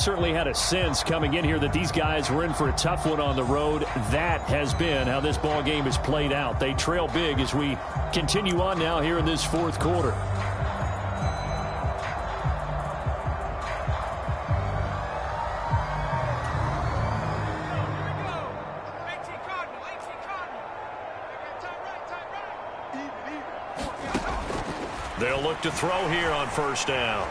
Certainly had a sense coming in here that these guys were in for a tough one on the road. That has been how this ball game has played out. They trail big as we continue on now here in this fourth quarter. They'll look to throw here on first down.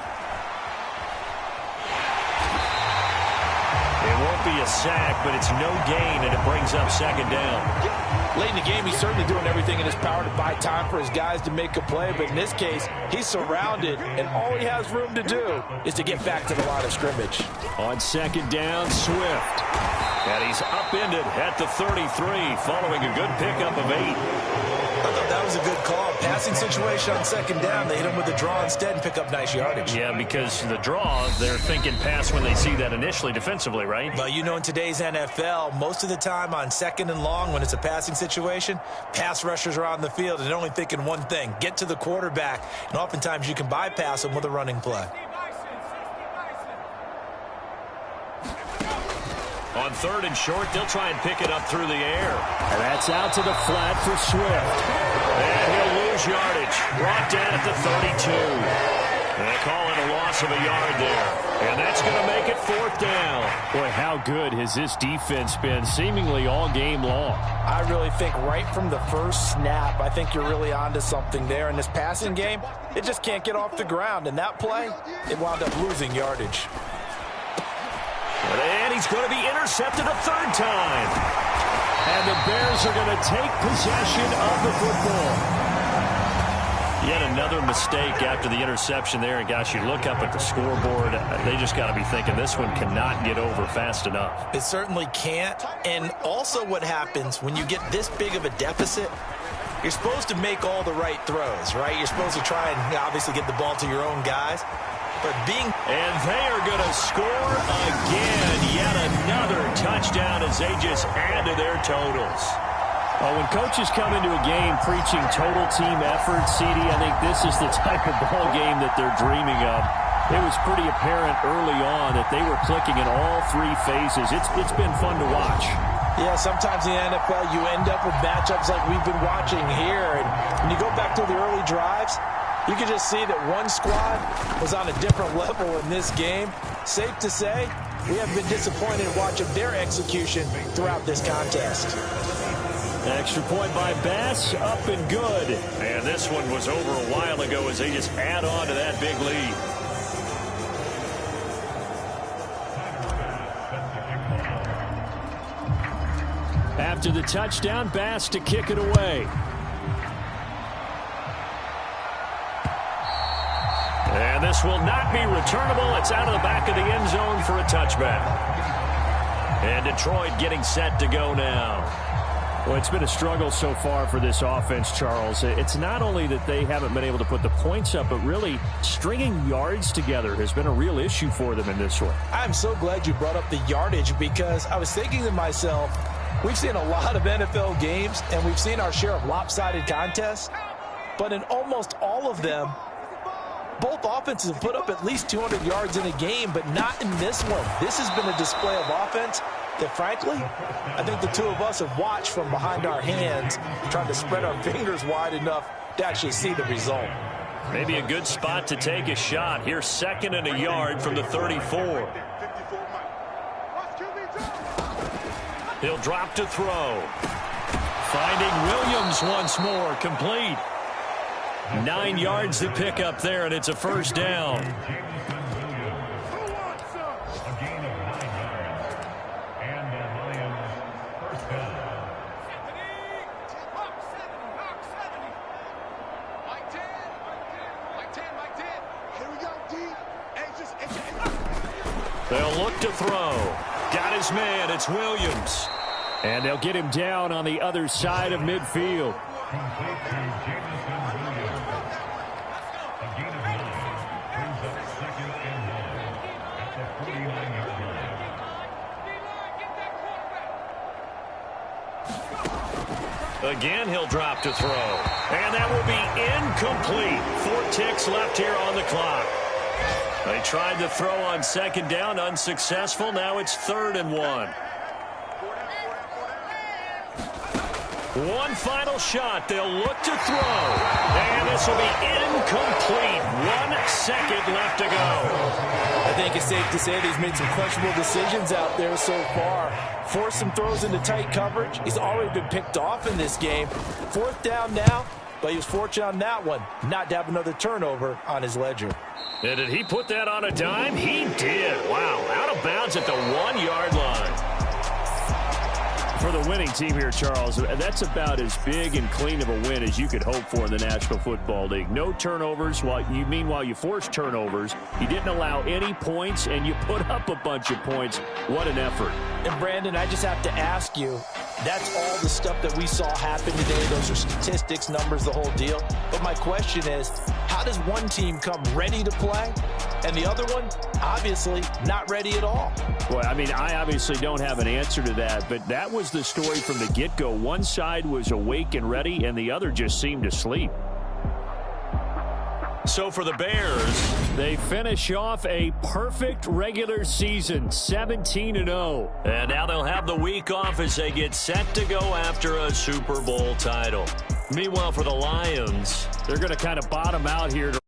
It won't be a sack, but it's no gain, and it brings up second down. Late in the game, he's certainly doing everything in his power to buy time for his guys to make a play, but in this case, he's surrounded, and all he has room to do is to get back to the line of scrimmage. On second down, Swift. And he's upended at the 33, following a good pickup of 8. I thought that was a good call. Passing situation on second down. They hit him with the draw instead and pick up nice yardage. Yeah, because the draw, they're thinking pass when they see that initially defensively, right? But you know, in today's NFL, most of the time on second and long, when it's a passing situation, pass rushers are on the field and they're only thinking one thing, get to the quarterback. And oftentimes you can bypass them with a running play. On third and short, they'll try and pick it up through the air. And that's out to the flat for Swift. And he'll lose yardage. Brought down at the 32. And they call it a loss of a yard there. And that's going to make it fourth down. Boy, how good has this defense been seemingly all game long? I really think right from the first snap, I think you're really onto something there. In this passing game, it just can't get off the ground. And that play, it wound up losing yardage. And he's going to be intercepted a third time. And the Bears are going to take possession of the football. Yet another mistake after the interception there. And, gosh, you look up at the scoreboard, they just got to be thinking this one cannot get over fast enough. It certainly can't. And also what happens when you get this big of a deficit, you're supposed to make all the right throws, right? You're supposed to try and obviously get the ball to your own guys. And they are going to score again. Yet another touchdown as they just add to their totals. Well, when coaches come into a game preaching total team effort, CD, I think this is the type of ball game that they're dreaming of. It was pretty apparent early on that they were clicking in all three phases. It's been fun to watch. Yeah, sometimes in the NFL you end up with matchups like we've been watching here. And when you go back to the early drives, you can just see that one squad was on a different level in this game. Safe to say, we have been disappointed watching their execution throughout this contest. Extra point by Bass, up and good. And this one was over a while ago as they just add on to that big lead. After the touchdown, Bass to kick it away. And this will not be returnable. It's out of the back of the end zone for a touchback. And Detroit getting set to go now. Well, it's been a struggle so far for this offense, Charles. It's not only that they haven't been able to put the points up, but really stringing yards together has been a real issue for them in this one. I'm so glad you brought up the yardage because I was thinking to myself, we've seen a lot of NFL games and we've seen our share of lopsided contests, but in almost all of them, both offenses have put up at least 200 yards in a game, but not in this one. This has been a display of offense that, frankly, I think the two of us have watched from behind our hands, trying to spread our fingers wide enough to actually see the result. Maybe a good spot to take a shot. Here's second and a yard from the 34. He'll drop to throw. Finding Williams once more, complete. 9 yards to pick up there, and it's a first down. They'll look to throw. Got his man. It's Williams. And they'll get him down on the other side of midfield. Again, he'll drop to throw. And that will be incomplete. 4 ticks left here on the clock. They tried to throw on second down, unsuccessful. Now it's 3rd and 1. One final shot. They'll look to throw. And this will be incomplete. 1 second left to go. I think it's safe to say that he's made some questionable decisions out there so far. Forced some throws into tight coverage. He's already been picked off in this game. 4th down now, but he was fortunate on that one not to have another turnover on his ledger. And did he put that on a dime? He did. Wow, out of bounds at the 1-yard line. For the winning team here, Charles, that's about as big and clean of a win as you could hope for in the National Football League. No turnovers. Meanwhile, you forced turnovers. You didn't allow any points, and you put up a bunch of points. What an effort. And, Brandon, I just have to ask you, that's all the stuff that we saw happen today. Those are statistics, numbers, the whole deal. But my question is, how does one team come ready to play, and the other one, obviously, not ready at all? Well, I mean, I obviously don't have an answer to that, but that was the story from the get-go. One side was awake and ready, and the other just seemed to sleep. So for the Bears, they finish off a perfect regular season, 17-0. And now they'll have the week off as they get set to go after a Super Bowl title. Meanwhile, for the Lions, they're going to kind of bottom out here to